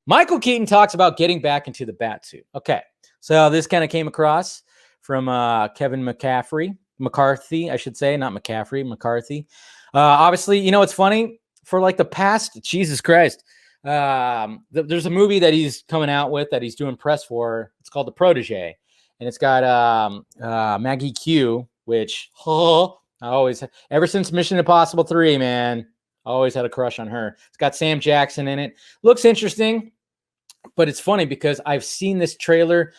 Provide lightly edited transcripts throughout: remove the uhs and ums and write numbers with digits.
Michael Keaton talks about getting back into the Batsuit. Okay, so this kind of came across from Kevin McCarthy, I should say, not McCaffrey, McCarthy. Obviously, you know, it's funny for like the past, Jesus Christ, there's a movie that he's coming out with that he's doing press for. It's called The Protege, and it's got Maggie Q, which I always, ever since Mission Impossible 3, man, I always had a crush on her. It's got Sam Jackson in it. Looks interesting, but it's funny because I've seen this trailer.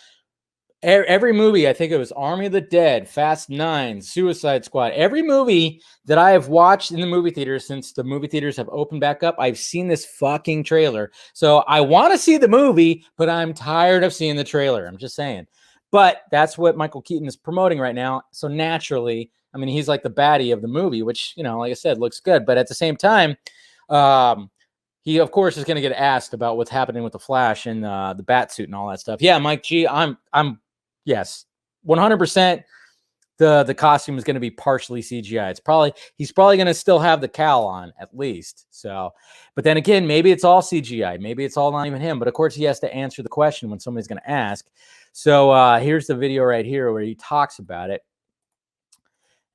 Every movie, I think it was Army of the Dead, Fast 9, Suicide Squad, every movie that I have watched in the movie theaters since the movie theaters have opened back up, I've seen this fucking trailer. So I want to see the movie, but I'm tired of seeing the trailer. I'm just saying. But that's what Michael Keaton is promoting right now. So naturally, I mean, he's like the baddie of the movie, which, you know, like I said, looks good. But at the same time, he, of course, is going to get asked about what's happening with the Flash and the Batsuit and all that stuff. Yeah, Mike G, yes, 100%. The costume is going to be partially CGI. He's probably going to still have the cowl on at least. So, but then again, maybe it's all CGI. Maybe it's all not even him. But of course, he has to answer the question when somebody's going to ask. So here's the video right here where he talks about it.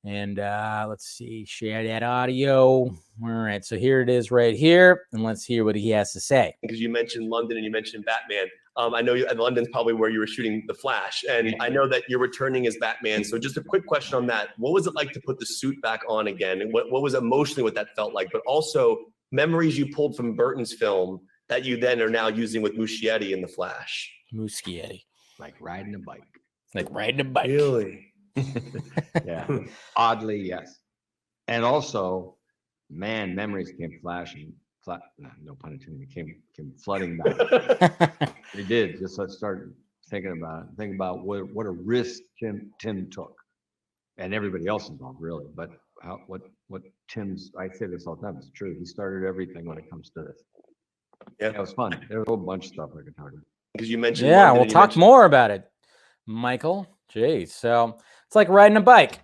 And let's see, share that audio. All right, so here it is right here, and let's hear what he has to say. Because you mentioned London and you mentioned Batman. I know London's probably where you were shooting The Flash, and I know that you're returning as Batman. So just a quick question on that. What was it like to put the suit back on again? And what was emotionally what that felt like? But also memories you pulled from Burton's film that you then are now using with Muschietti in The Flash. Muschietti. Like riding a bike. Like riding a bike. Really? Yeah. Oddly, yes. And also, man, memories came flashing. No pun intended. Came flooding back. They did. Just I started thinking about what a risk Tim took, and everybody else involved, really. But what Tim's, I say this all the time, it's true. He started everything when it comes to this. Yeah, it was fun. There was a whole bunch of stuff I could talk about. Because you mentioned, yeah, we'll talk more about it, Michael. Jeez, so it's like riding a bike.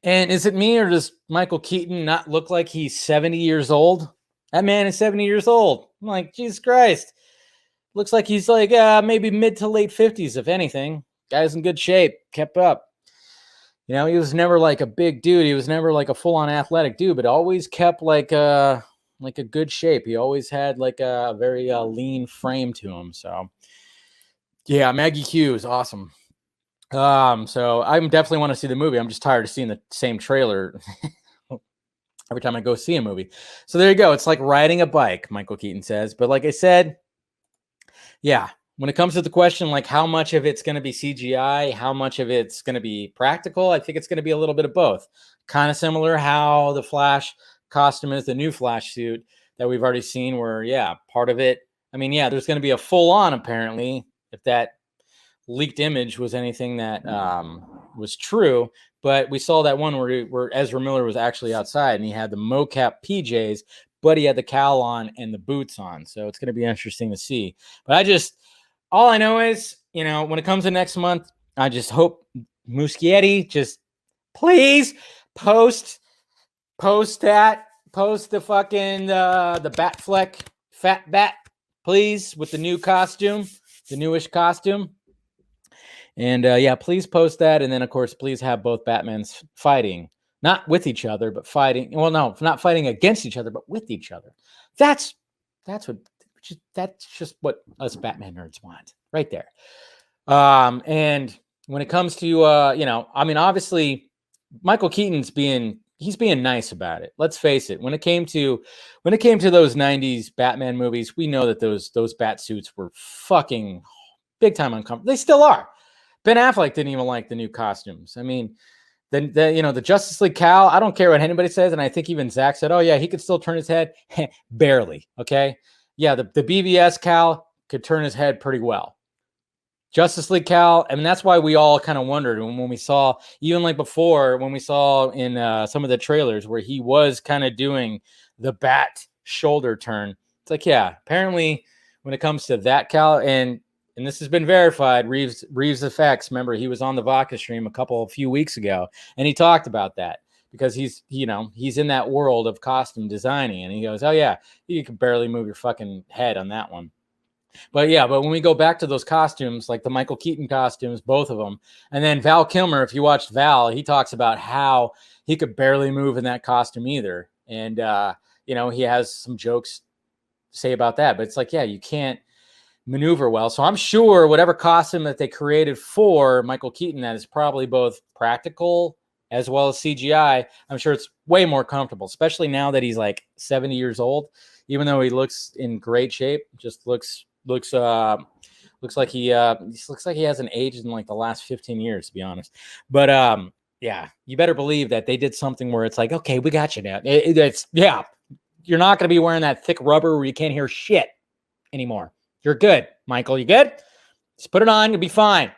And is it me, or does Michael Keaton not look like he's 70 years old? That man is 70 years old. I'm like, Jesus Christ. Looks like he's like maybe mid to late 50s, if anything. Guy's in good shape, kept up. You know, he was never like a big dude. He was never like a full-on athletic dude, but always kept like a good shape. He always had like a very lean frame to him. So, yeah, Maggie Q is awesome. So I definitely want to see the movie. I'm just tired of seeing the same trailer every time I go see a movie. So there you go. It's like riding a bike, Michael Keaton says. But like I said, yeah, when it comes to the question, like how much of it's going to be CGI, how much of it's going to be practical, I think it's going to be a little bit of both. Kind of similar how the Flash costume is, the new Flash suit that we've already seen where, yeah, part of it, I mean, yeah, there's going to be a full on, apparently, if that leaked image was anything that was true. But we saw that one where Ezra Miller was actually outside and he had the mocap PJs, but he had the cowl on and the boots on. So it's going to be interesting to see. But all I know is, you know, when it comes to next month, I just hope Muschietti just please post the fucking the Batfleck fat bat, please, with the new costume, the newish costume. And yeah, please post that. And then, of course, please have both Batmans fighting, not with each other, but fighting. Well, no, not fighting against each other, but with each other. That's just what us Batman nerds want right there. And when it comes to, you know, I mean, obviously, Michael Keaton's being nice about it. Let's face it. When it came to those 90s Batman movies, we know that those bat suits were fucking big time uncomfortable. They still are. Ben Affleck didn't even like the new costumes. I mean, the Justice League cowl, I don't care what anybody says, and I think even Zach said, oh yeah, he could still turn his head. Barely, okay? Yeah, the BVS cowl could turn his head pretty well. Justice League cowl, I mean, that's why we all kind of wondered when we saw, even like before, when we saw in some of the trailers where he was kind of doing the bat shoulder turn. It's like, yeah, apparently when it comes to that cowl, and this has been verified, Reeves Effects, remember, he was on the Vodka stream a few weeks ago, and he talked about that. because he's in that world of costume designing, and he goes, oh yeah, you can barely move your fucking head on that one. But when we go back to those costumes, like the Michael Keaton costumes, both of them, and then Val Kilmer, if you watched Val, he talks about how he could barely move in that costume either. And, he has some jokes to say about that, but it's like, yeah, you can't maneuver well. So I'm sure whatever costume that they created for Michael Keaton, that is probably both practical as well as CGI. I'm sure it's way more comfortable, especially now that he's like 70 years old, even though he looks in great shape, just looks like he hasn't aged in like the last 15 years, to be honest. But you better believe that they did something where it's like, okay, we got you now. You're not going to be wearing that thick rubber where you can't hear shit anymore. You're good, Michael. You good? Just put it on. You'll be fine.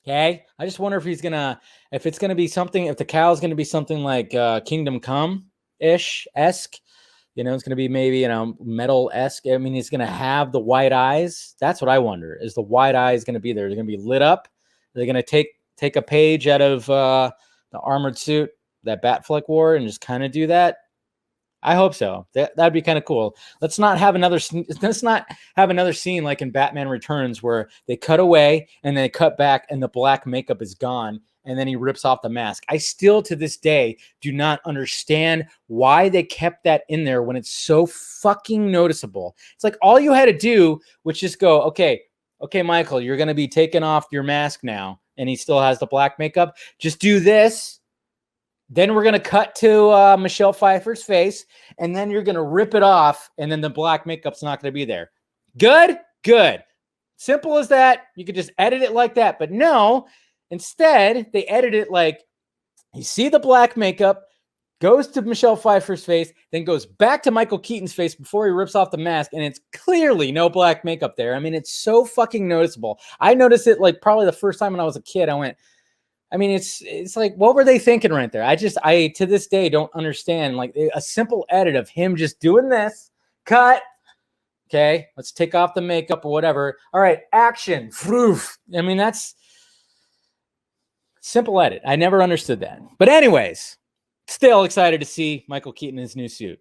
Okay. I just wonder if it's going to be something, if the cow's going to be something like Kingdom Come-esque. It's going to be maybe, metal-esque. I mean, he's going to have the white eyes. That's what I wonder. Is the white eyes going to be there? They're going to be lit up. They're going to take a page out of the armored suit that Batfleck wore and just kind of do that. I hope so. That'd be kind of cool. Let's not have another scene like in Batman Returns where they cut away and then they cut back and the black makeup is gone. And then he rips off the mask. I still, to this day, do not understand why they kept that in there when it's so fucking noticeable. It's like all you had to do was just go, okay, Michael, you're going to be taking off your mask now. And he still has the black makeup. Just do this. Then we're going to cut to Michelle Pfeiffer's face. And then you're going to rip it off. And then the black makeup's not going to be there. Good. Simple as that. You could just edit it like that. But no. Instead, they edit it like you see the black makeup, goes to Michelle Pfeiffer's face, then goes back to Michael Keaton's face before he rips off the mask, and it's clearly no black makeup there. I mean, it's so fucking noticeable. I noticed it like probably the first time when I was a kid. I went, I mean, it's like, what were they thinking right there? I to this day don't understand. Like a simple edit of him just doing this, cut. Okay, let's take off the makeup or whatever. All right, action. Froof. I mean, that's simple edit. I never understood that. But anyways, still excited to see Michael Keaton in his new suit.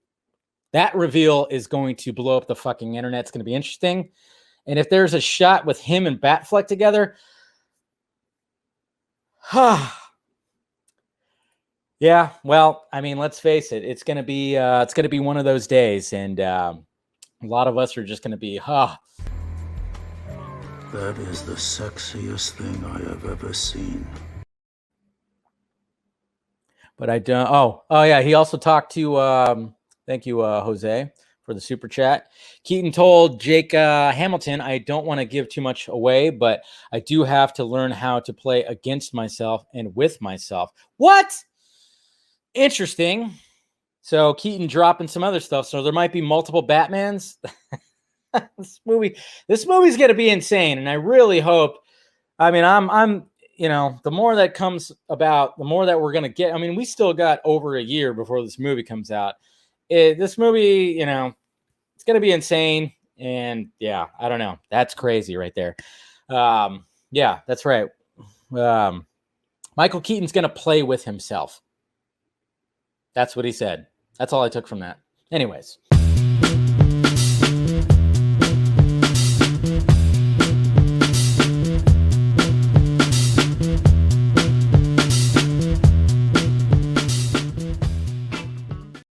That reveal is going to blow up the fucking internet. It's going to be interesting. And if there's a shot with him and Batfleck together, yeah, well, I mean, let's face it. It's going to be one of those days. And a lot of us are just going to be, That is the sexiest thing I have ever seen. But I don't. Oh yeah. He also talked to. Thank you, Jose, for the super chat. Keaton told Jake Hamilton, "I don't want to give too much away, but I do have to learn how to play against myself and with myself." What? Interesting. So Keaton dropping some other stuff. So there might be multiple Batmans. This movie's gonna be insane, and I really hope. I mean, I'm. The more that comes about, the more that we're going to get. I mean, we still got over a year before this movie comes out. This movie, it's going to be insane. And yeah, I don't know. That's crazy right there. Yeah, that's right. Michael Keaton's going to play with himself. That's what he said. That's all I took from that. Anyways.